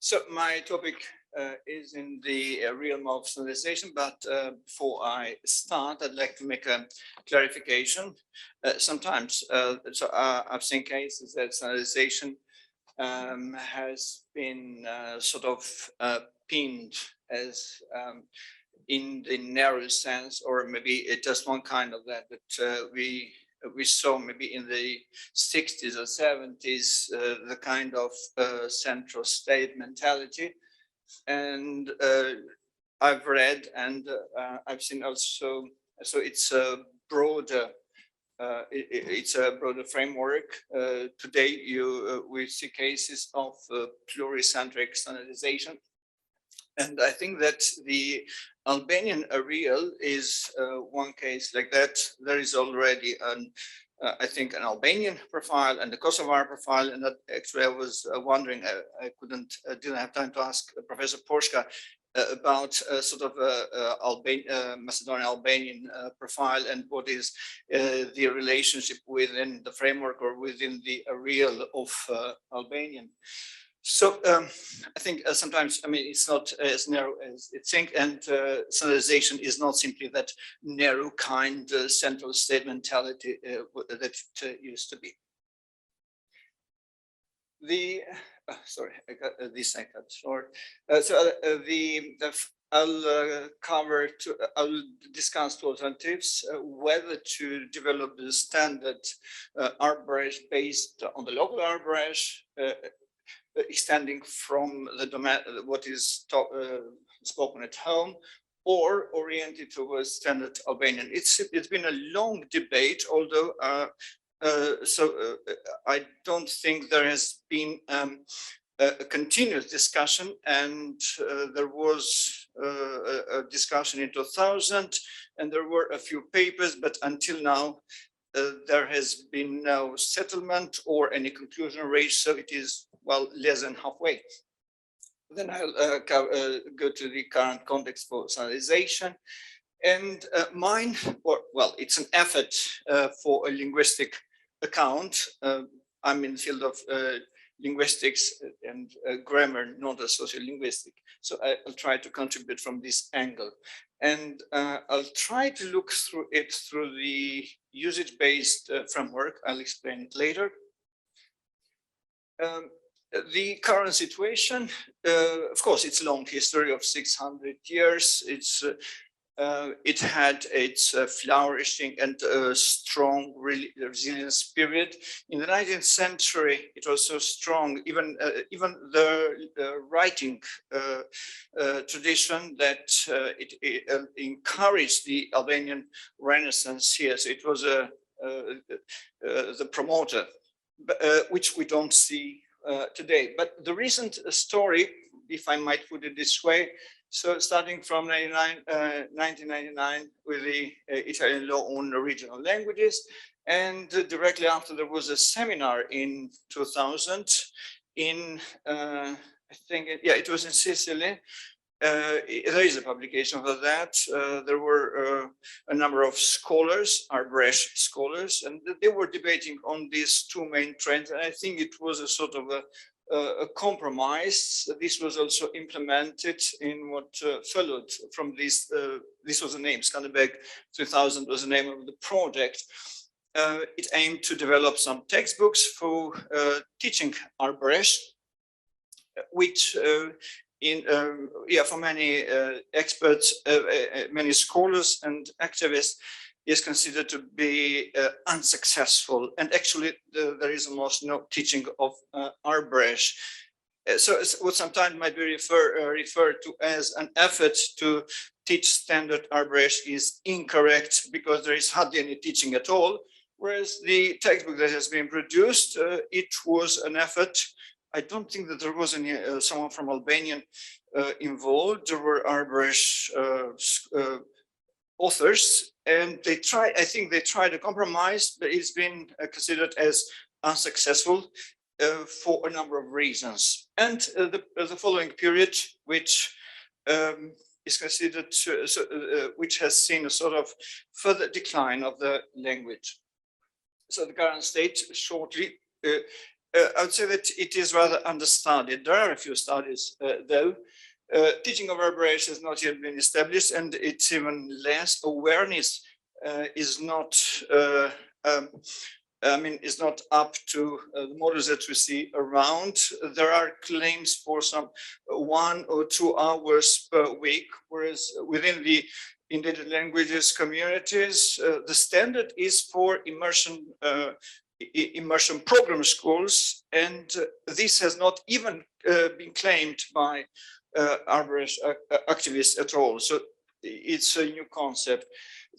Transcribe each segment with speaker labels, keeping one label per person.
Speaker 1: So my topic is in the realm of standardization, but before I start, I'd like to make a clarification. Sometimes, I've seen cases that standardization has been sort of pinned as in the narrow sense, or maybe it's just one kind of that, but we saw maybe in the 60s or 70s, the kind of central state mentality. And I've read and I've seen also, so it's a broader, it's a broader framework. Today, we see cases of pluricentric standardization. And I think that the Albanian areal is one case like that. There is already I think an Albanian profile and the Kosovar profile, and that actually I was wondering, I didn't have time to ask Professor Porska about sort of Macedonian Albanian profile and what is the relationship within the framework or within the areal of Albanian. So I think sometimes, I mean, it's not as narrow as it seems, and standardization is not simply that narrow kind central state mentality that it used to be. Sorry, I got this I cut short. I'll discuss two alternatives, whether to develop the standard Arbëresh based on the local Arbëresh, extending from the domain, what is spoken at home, or oriented towards standard Albanian. It's been a long debate, although I don't think there has been a continuous discussion, and there was a discussion in 2000, and there were a few papers, but until now, there has been no settlement or any conclusion reached, so it is, well, less than halfway. Then I'll go to the current context for standardization. And mine, well, it's an effort for a linguistic account. I'm in the field of linguistics and grammar, not a sociolinguistic. So I'll try to contribute from this angle. And I'll try to look through it through the usage-based framework. I'll explain it later. The current situation, of course, it's a long history of 600 years. It had its flourishing and strong resilience period. In the 19th century, it was so strong, even the writing tradition, that it encouraged the Albanian Renaissance here. So it was the promoter, which we don't see today. But the recent story, if I might put it this way, so starting from 1999 with the Italian law on regional languages, and directly after there was a seminar in 2000 in, I think, it was in Sicily. There is a publication for that. There were a number of scholars, Arbëresh scholars, and they were debating on these two main trends. And I think it was a sort of a compromise. This was also implemented in what followed from this. This was the name, Skanderbeg 2000 was the name of the project. It aimed to develop some textbooks for teaching Arbëresh, which for many experts, many scholars and activists, is considered to be unsuccessful. And actually, there is almost no teaching of Arbëresh. So what sometimes might be referred to as an effort to teach standard Arbëresh is incorrect, because there is hardly any teaching at all. Whereas the textbook that has been produced, it was an effort. I don't think that there was any someone from Albania involved. There were Arbëresh authors, and they tried. I think they tried a compromise, but it's been considered as unsuccessful for a number of reasons. And the following period, which is considered, which has seen a sort of further decline of the language. So the current state, shortly, I would say that it is rather understudied. There are a few studies, though. Teaching of Arbëresh has not yet been established, and it's even less. Awareness is not, is not up to the models that we see around. There are claims for some 1 or 2 hours per week, whereas within the endangered languages communities, the standard is for immersion program schools, and this has not even been claimed by Arbëresh activists at all. So it's a new concept.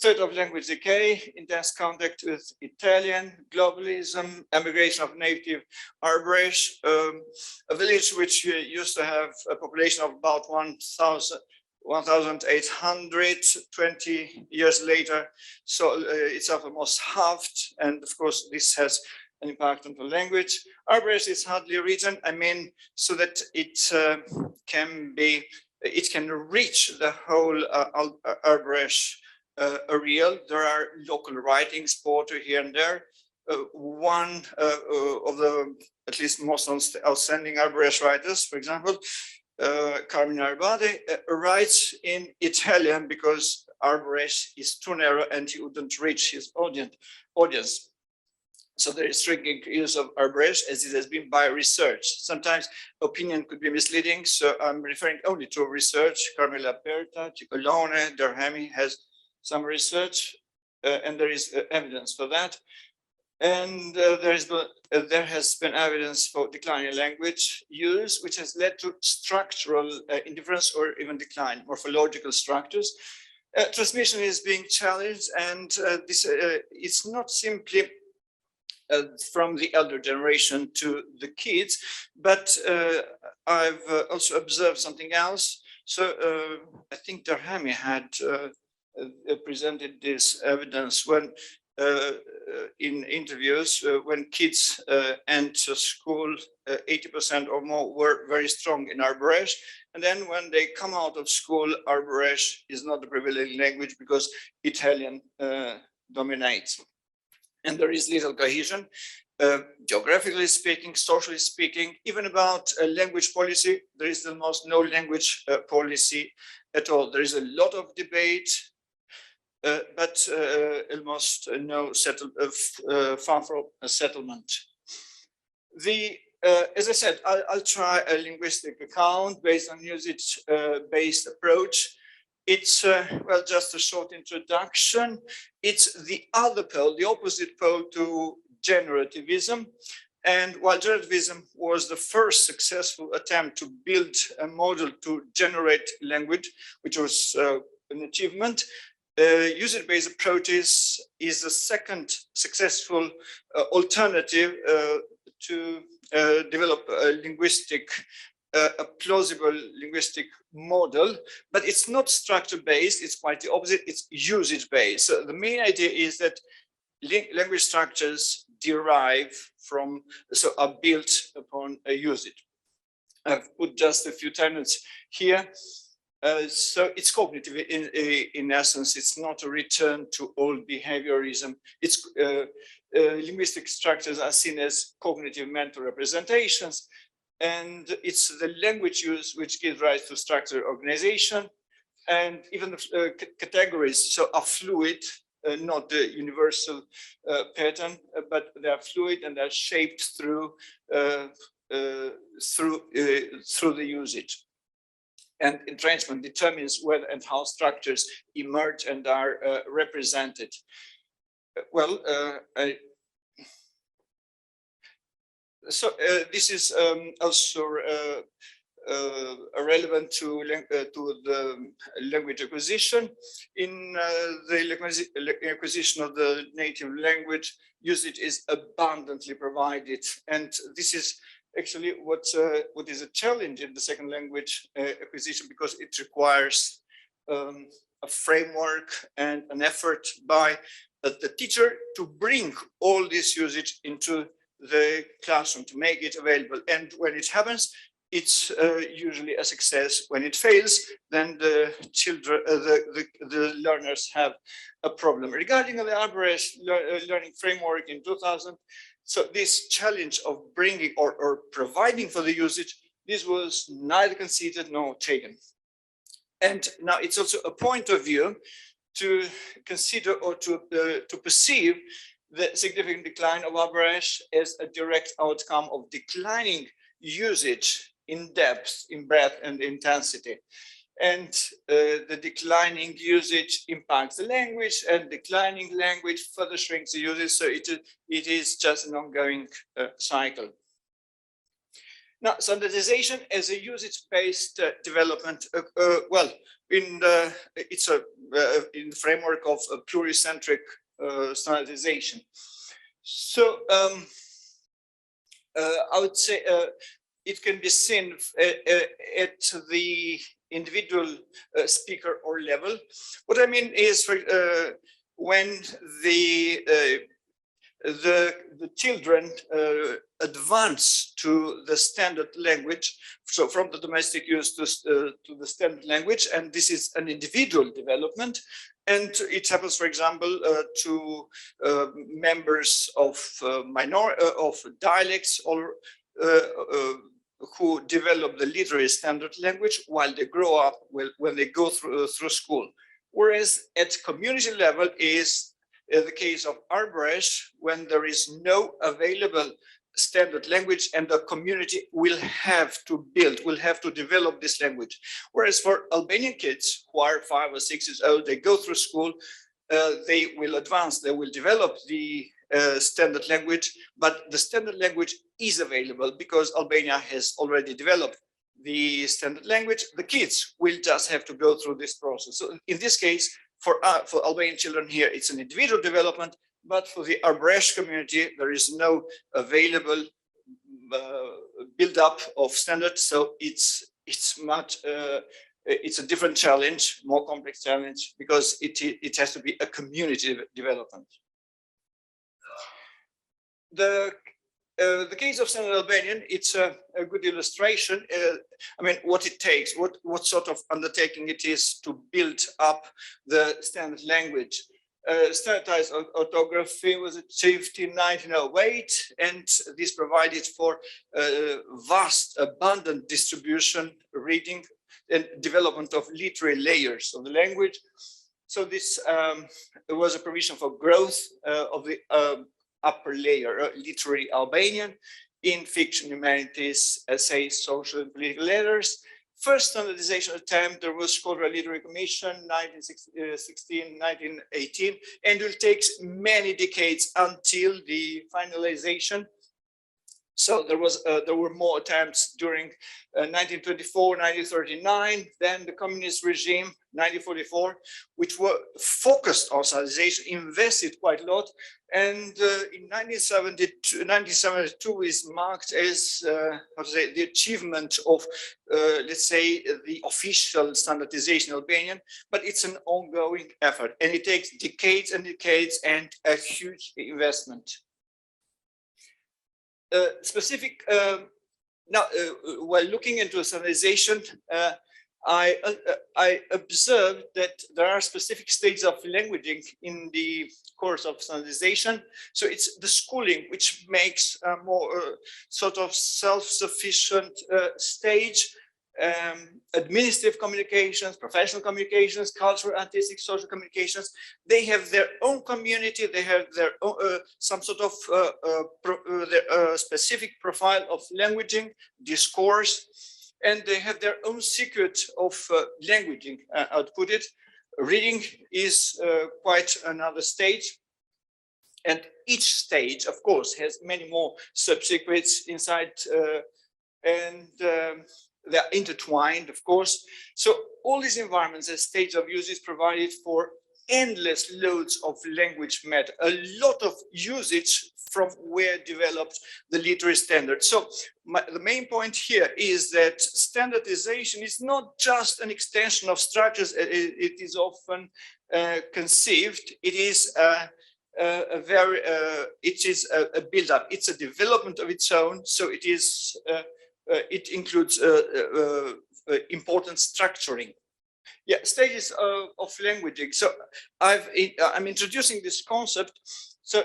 Speaker 1: Threat of language decay, intense contact with Italian, globalism, emigration of native Arbëresh, a village which used to have a population of about 1,800, 20 years later. So it's almost halved. And of course, this has an impact on the language. Arbëresh is hardly written, so that it can reach the whole Arbëresh area. There are local writings, poetry here and there. One of the at least most outstanding Arbëresh writers, for example, Carmine Arbade, writes in Italian because Arbëresh is too narrow and he wouldn't reach his audience. So there is strict use of Arbëresh, as it has been by research. Sometimes opinion could be misleading, so I'm referring only to research. Carmela Perta, Cicolone, Derhami has some research, and there is evidence for that. And there has been evidence for declining language use, which has led to structural indifference or even decline, morphological structures. Transmission is being challenged, and this it's not simply from the elder generation to the kids, but I've also observed something else. So I think Derhami had presented this evidence when in interviews, when kids enter school, 80% or more were very strong in Arbëresh. And then when they come out of school, Arbëresh is not the prevailing language because Italian dominates. And there is little cohesion, geographically speaking, socially speaking, even about language policy. There is almost no language policy at all. There is a lot of debate, but almost no far from a settlement. As I said, I'll try a linguistic account based on usage-based approach. It's, well, just a short introduction. It's the other pole, the opposite pole to generativism. And while generativism was the first successful attempt to build a model to generate language, which was an achievement, usage-based approaches is the second successful alternative to develop a plausible linguistic model, but it's not structure-based, it's quite the opposite, it's usage-based. So the main idea is that language structures derive from, so are built upon a usage. I've put just a few tenets here. So it's cognitive in essence. It's not a return to old behaviorism. It's linguistic structures are seen as cognitive mental representations, and it's the language use which gives rise to structural organization, and even the categories so are fluid, not the universal pattern, but they are fluid and they're shaped through the usage. And entrenchment determines whether and how structures emerge and are represented. Well, so this is also relevant to the language acquisition. In the acquisition of the native language, usage is abundantly provided, and this is actually what is a challenge in the second language acquisition, because it requires a framework and an effort by the teacher to bring all this usage into the classroom, to make it available. And when it happens, it's usually a success. When it fails, then the children, the learners have a problem. Regarding the Arbëresh learning framework in 2000, So this challenge of bringing or providing for the usage, this was neither conceded nor taken. And now it's also a point of view to consider or to perceive the significant decline of Arbëresh as a direct outcome of declining usage in depth, in breadth, and intensity. And the declining usage impacts the language, and declining language further shrinks the usage. So it is just an ongoing cycle. Now, standardization as a usage-based development, well, it's in the framework of a pluricentric standardization. So I would say it can be seen at the individual speaker or level. What I mean is when the children advance to the standard language, so from the domestic use to the standard language, and this is an individual development, and it happens, for example, to members of dialects or who develop the literary standard language while they grow up, when they go through school. Whereas at community level is the case of Arbëresh, when there is no available standard language and the community will have to develop this language. Whereas for Albanian kids who are 5 or 6 years old, they go through school, they will advance, they will develop the standard language, but the standard language is available because Albania has already developed the standard language. The kids will just have to go through this process. So in this case, for Albanian children here, it's an individual development, but for the Arbëresh community, there is no available build-up of standards. So it's a different challenge, more complex challenge, because it has to be a community development. The case of Standard Albanian, it's a good illustration. I mean, what it takes, what sort of undertaking it is to build up the standard language. Standardized orthography was achieved in 1908, and this provided for vast, abundant distribution, reading, and development of literary layers of the language. So this was a provision for growth of the upper layer, literary Albanian, in fiction, humanities, essays, social and political letters. First standardization attempt, there was called a literary commission, 1916, 1918, and it will take many decades until the finalization. So there were more attempts during 1924, 1939, then the communist regime, 1944, which were focused on standardization, invested quite a lot. And in 1972 is marked as, how to say, the achievement of, let's say, the official standardization in Albanian, but it's an ongoing effort, and it takes decades and decades and a huge investment. Now, while looking into standardization, I observed that there are specific stages of languaging in the course of standardization. So it's the schooling which makes a more sort of self-sufficient stage. Administrative communications, professional communications, cultural, artistic, social communications, they have their own community, they have their own, some sort of specific profile of languaging, discourse, and they have their own secret of languaging, I'd put it. Reading is quite another stage. And each stage, of course, has many more subsequents inside, and they're intertwined, of course. So all these environments and states of use is provided for endless loads of language matter, a lot of usage from where developed the literary standard. So the main point here is that standardization is not just an extension of structures. It is often conceived. It is a build-up. It's a development of its own. So it is. It includes important structuring. Yeah, stages of languaging. So I'm introducing this concept. So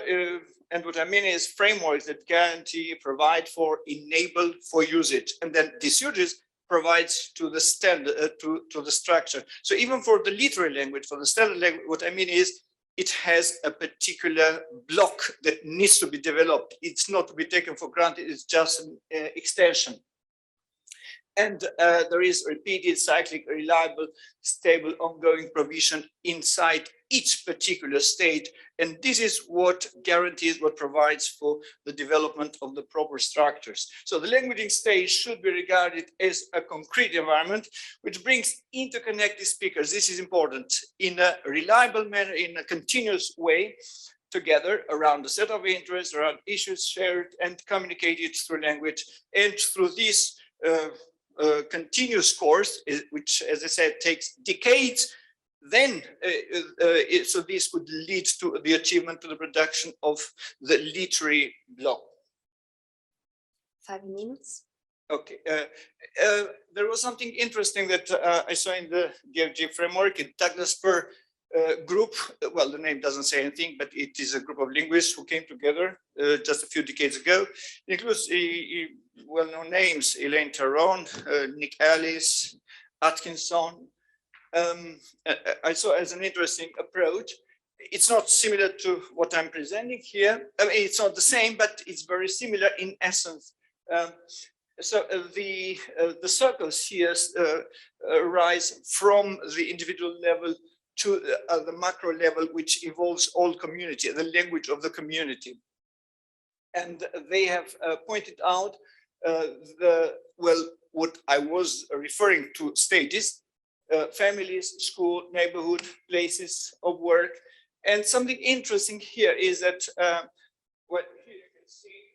Speaker 1: And what I mean is frameworks that guarantee, provide for, enable for usage. And then this usage provides to the standard, to the structure. So even for the literary language, for the standard language, what I mean is it has a particular block that needs to be developed. It's not to be taken for granted, it's just an extension. And there is repeated, cyclic, reliable, stable, ongoing provision inside each particular state. And this is what guarantees, what provides for the development of the proper structures. So the languaging stage should be regarded as a concrete environment, which brings interconnected speakers. This is important in a reliable manner, in a continuous way, together around a set of interests, around issues shared and communicated through language. And through this continuous course, which, as I said, takes decades, then so this could lead to the achievement, to the production of the literary block.
Speaker 2: 5 minutes.
Speaker 1: Okay. There was something interesting that I saw in the DFG framework, in Diaspora group. Well, the name doesn't say anything, but it is a group of linguists who came together just a few decades ago. It includes well-known names: E.Cane, Nick Ellis, Atkinson. I saw as an interesting approach. It's not similar to what I'm presenting here. I mean, it's not the same, but it's very similar in essence. So the circles here rise from the individual level to the macro level, which involves all community, the language of the community. And they have pointed out what I was referring to stages: families, school, neighborhood, places of work. And something interesting here is that what here you can see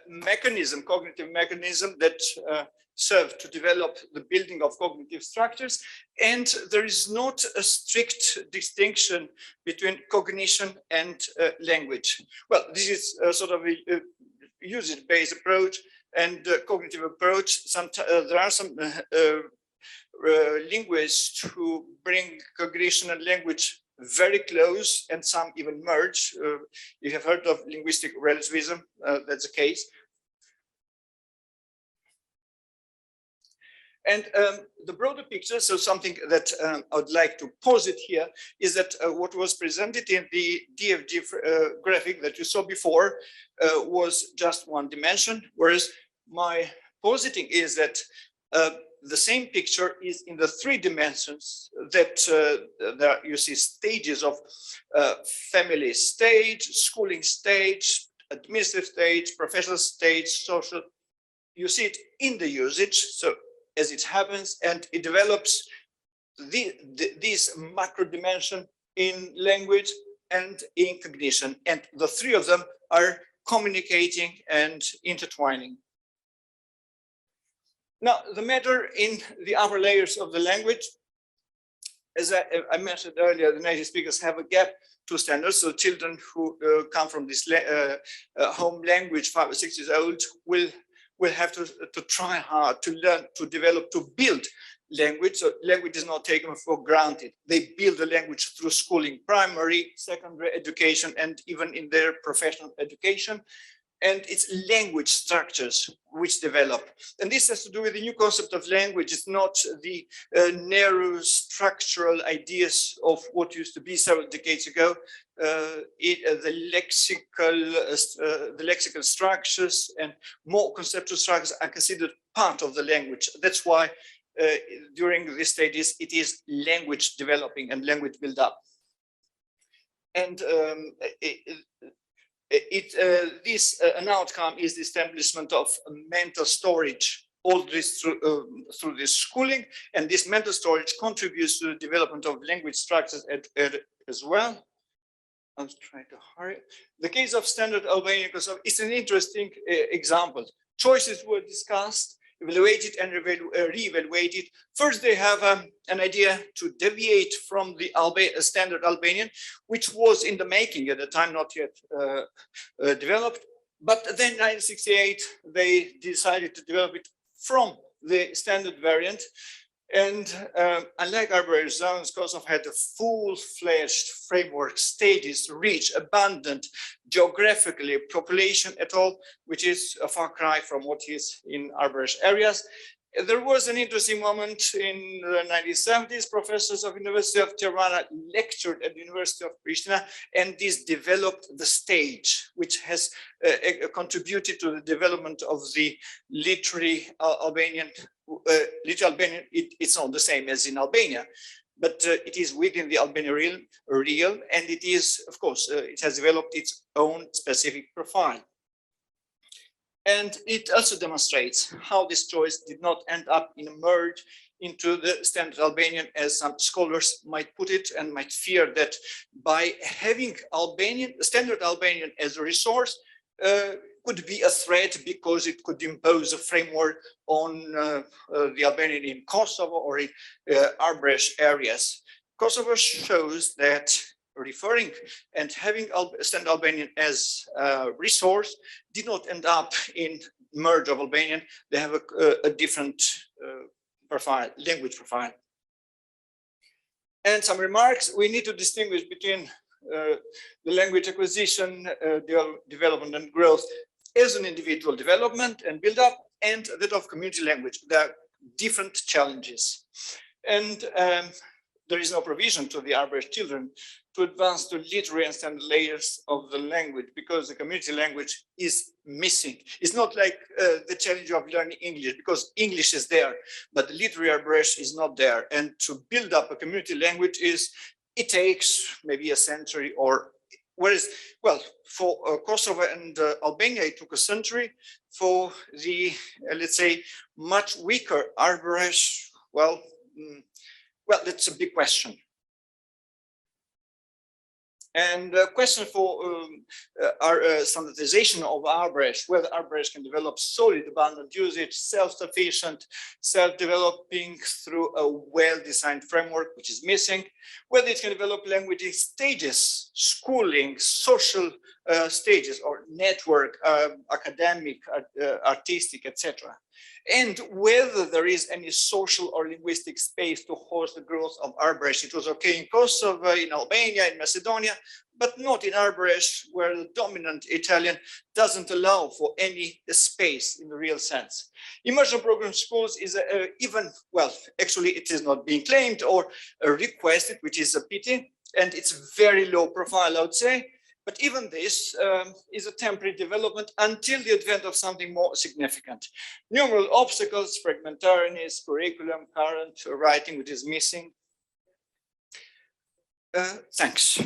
Speaker 1: mechanism, cognitive mechanism that serve to develop the building of cognitive structures. And there is not a strict distinction between cognition and language. Well, this is sort of a usage-based approach and cognitive approach. There are some linguists who bring cognition and language very close, and some even merge. You have heard of linguistic relativism, that's the case. And the broader picture, so something that I would like to posit here, is that what was presented in the DFG graphic that you saw before was just one dimension, whereas my positing is that the same picture is in the 3 dimensions that there you see stages of family stage, schooling stage, administrative stage, professional stage, social. You see it in the usage, so as it happens, and it develops this macro dimension in language and in cognition, and the 3 of them are communicating and intertwining. Now, the matter in the upper layers of the language, as I mentioned earlier, the native speakers have a gap to standards. So children who come from this home language, 5 or 6 years old, will have to try hard to learn, to develop, to build language. So language is not taken for granted. They build the language through schooling, primary, secondary education, and even in their professional education. And it's language structures which develop. And this has to do with the new concept of language. It's not the narrow structural ideas of what used to be several decades ago. The lexical structures and more conceptual structures are considered part of the language. That's why during these stages, it is language developing and language build up. And an outcome is the establishment of mental storage, all this through this schooling, and this mental storage contributes to the development of language structures as well. I'm trying to hurry. The case of standard Albanian Kosovo is an interesting example. Choices were discussed, evaluated, and re-evaluated. First, they have an idea to deviate from the standard Albanian, which was in the making at the time, not yet developed. But then in 1968, they decided to develop it from the standard variant. And unlike Arbëresh zones, Kosovo had a full-fledged framework, stages, rich, abundant, geographically population at all, which is a far cry from what is in Arbëresh areas. There was an interesting moment in the 1970s. Professors of University of Tirana lectured at the University of Pristina, and this developed the stage, which has contributed to the development of the literary Albanian. Literary Albanian, it's not the same as in Albania, but it is within the Albanian realm, and it is, of course, it has developed its own specific profile. And it also demonstrates how this choice did not end up in a merge into the standard Albanian, as some scholars might put it, and might fear that by having standard Albanian as a resource could be a threat because it could impose a framework on the Albanian in Kosovo or in Arbëresh areas. Kosovo shows that referring and having standard Albanian as a resource did not end up in merge of Albanian. They have a different profile, language profile. And some remarks: we need to distinguish between the language acquisition, development and growth as an individual development and build up, and that of community language. There are different challenges. And there is no provision to the Arbëresh children to advance to literary and standard layers of the language because the community language is missing. It's not like the challenge of learning English, because English is there, but the literary Arbëresh is not there. And to build up a community language it takes maybe a century, or whereas, well, for Kosovo and Albania, it took a century. For the, let's say, much weaker Arbëresh, well, that's a big question. And a question for our standardization of Arbëresh, whether Arbëresh can develop solid, abundant usage, self-sufficient, self-developing through a well-designed framework, which is missing, whether it can develop language stages, schooling, social stages, or network, academic, artistic, etc. And whether there is any social or linguistic space to host the growth of Arbëresh. It was okay in Kosovo, in Albania, in Macedonia, but not in Arbëresh, where the dominant Italian doesn't allow for any space in the real sense. Immersion program schools is even, well, actually it is not being claimed or requested, which is a pity, and it's very low profile, I would say. But even this is a temporary development until the advent of something more significant. Numerous obstacles, fragmentariness, curriculum, current writing, which is missing. Thanks.